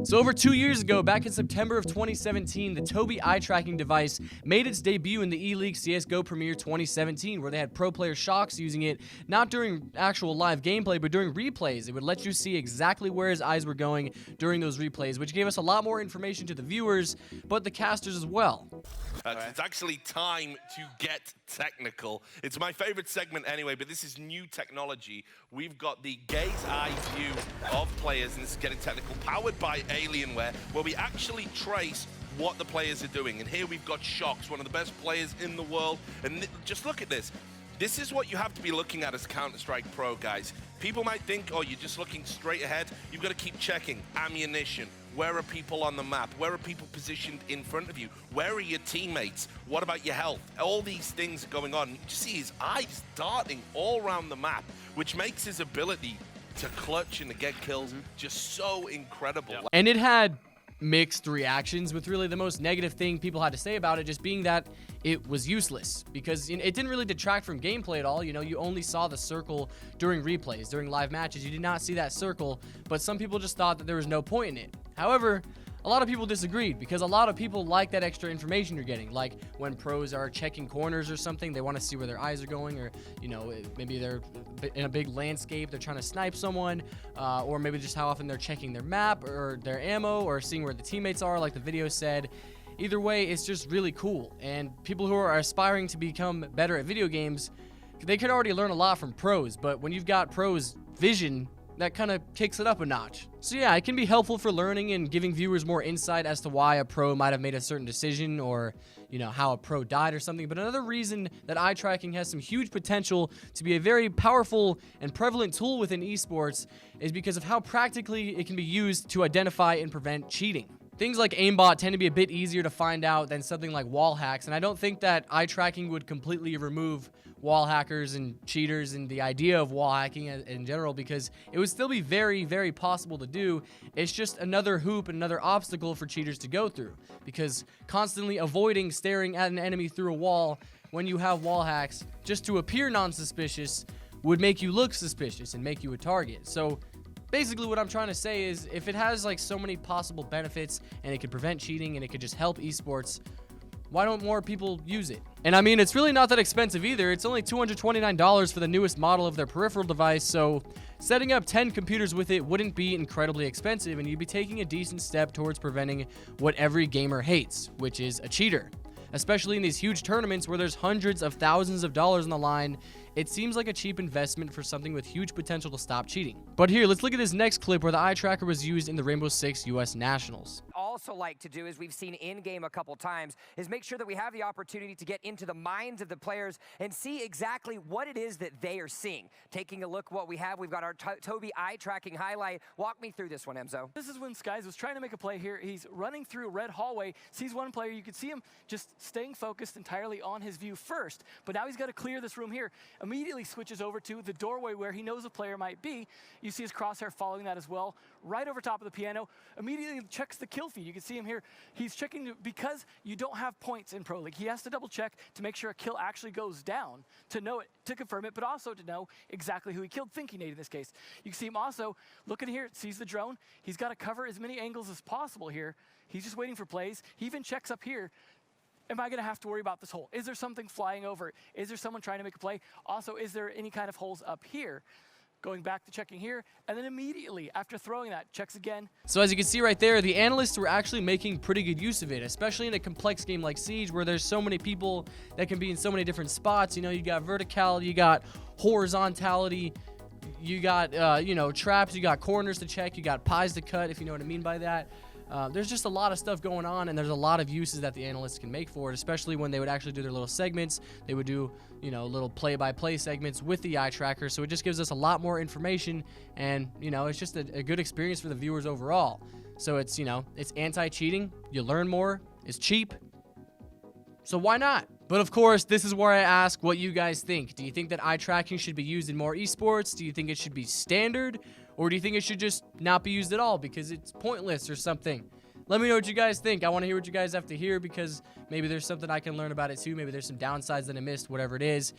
So over 2 years ago, back in September of 2017, the Tobii eye tracking device made its debut in the E-League CSGO Premier 2017, where they had pro player shocks using it, not during actual live gameplay, but during replays. It would let you see exactly where his eyes were going during those replays, which gave us a lot more information to the viewers, but the casters as well. It's actually time to get technical. It's my favorite segment anyway, but this is new technology. We've got the gaze eye view of players, and this is getting technical, powered by Alienware, where we actually trace what the players are doing. And here we've got Shox, one of the best players in the world. And just look at this. This is what you have to be looking at as Counter-Strike Pro, guys. People might think, oh, you're just looking straight ahead. You've got to keep checking ammunition. Where are people on the map? Where are people positioned in front of you? Where are your teammates? What about your health? All these things are going on. You see his eyes darting all around the map, which makes his ability to clutch and to get kills just so incredible. Yeah. And it had mixed reactions, with really the most negative thing people had to say about it just being that it was useless, because it didn't really detract from gameplay at all. You know, you only saw the circle during replays, during live matches. You did not see that circle, but some people just thought that there was no point in it. However, a lot of people disagreed, because a lot of people like that extra information you're getting. Like when pros are checking corners or something, they want to see where their eyes are going, or, you know, maybe they're in a big landscape, they're trying to snipe someone, or maybe just how often they're checking their map or their ammo, or seeing where the teammates are, like the video said. Either way, it's just really cool. And people who are aspiring to become better at video games, they could already learn a lot from pros, but when you've got pros' vision, that kind of kicks it up a notch. So yeah, it can be helpful for learning and giving viewers more insight as to why a pro might have made a certain decision, or, you know, how a pro died or something. But another reason that eye tracking has some huge potential to be a very powerful and prevalent tool within esports is because of how practically it can be used to identify and prevent cheating. Things like aimbot tend to be a bit easier to find out than something like wall hacks, and I don't think that eye tracking would completely remove wall hackers and cheaters and the idea of wall hacking in general, because it would still be very, very possible to do. It's just another hoop and another obstacle for cheaters to go through, because constantly avoiding staring at an enemy through a wall when you have wall hacks just to appear non-suspicious would make you look suspicious and make you a target. So basically what I'm trying to say is, if it has like so many possible benefits and it could prevent cheating and it could just help esports, why don't more people use it? And I mean, it's really not that expensive either. It's only $229 for the newest model of their peripheral device, so setting up 10 computers with it wouldn't be incredibly expensive, and you'd be taking a decent step towards preventing what every gamer hates, which is a cheater. Especially in these huge tournaments where there's hundreds of thousands of dollars on the line, it seems like a cheap investment for something with huge potential to stop cheating. But here, let's look at this next clip where the eye tracker was used in the Rainbow Six US Nationals. Also like to do, as we've seen in-game a couple times, is make sure that we have the opportunity to get into the minds of the players and see exactly what it is that they are seeing. Taking a look what we have, we've got our Tobii eye tracking highlight. Walk me through this one, Emzo. This is when Skies was trying to make a play here. He's running through a red hallway, sees one player. You can see him just staying focused entirely on his view first, but now he's got to clear this room here. Immediately switches over to the doorway where he knows a player might be. You see his crosshair following that as well, right over top of the piano. Immediately checks the kill feed. You can see him here. He's checking, because you don't have points in Pro League, he has to double check to make sure a kill actually goes down, to know it, to confirm it, but also to know exactly who he killed, thinking Nate in this case. You can see him also looking here, sees the drone. He's got to cover as many angles as possible here. He's just waiting for plays. He even checks up here. Am I going to have to worry about this hole? Is there something flying over? Is there someone trying to make a play? Also, is there any kind of holes up here? Going back to checking here, and then immediately after throwing that, checks again. So as you can see right there, the analysts were actually making pretty good use of it, especially in a complex game like Siege, where there's so many people that can be in so many different spots. You know, you got verticality, you got horizontality, you got, you know, traps, you got corners to check, you got pies to cut, if you know what I mean by that. There's just a lot of stuff going on, and there's a lot of uses that the analysts can make for it, especially when they would actually do their little segments. They would do, you know, little play-by-play segments with the eye tracker, so it just gives us a lot more information, and, you know, it's just a good experience for the viewers overall. So it's, you know, it's anti-cheating, you learn more, it's cheap, so why not? But of course, this is where I ask what you guys think. Do you think that eye tracking should be used in more esports? Do you think it should be standard? Or do you think it should just not be used at all because it's pointless or something? Let me know what you guys think. I want to hear what you guys have to hear, because maybe there's something I can learn about it too. Maybe there's some downsides that I missed, whatever it is.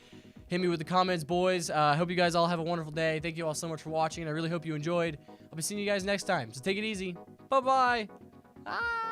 hit me with the comments, boys. I hope you guys all have a wonderful day. Thank you all so much for watching. I really hope you enjoyed. I'll be seeing you guys next time. So take it easy. Bye-bye. Ah.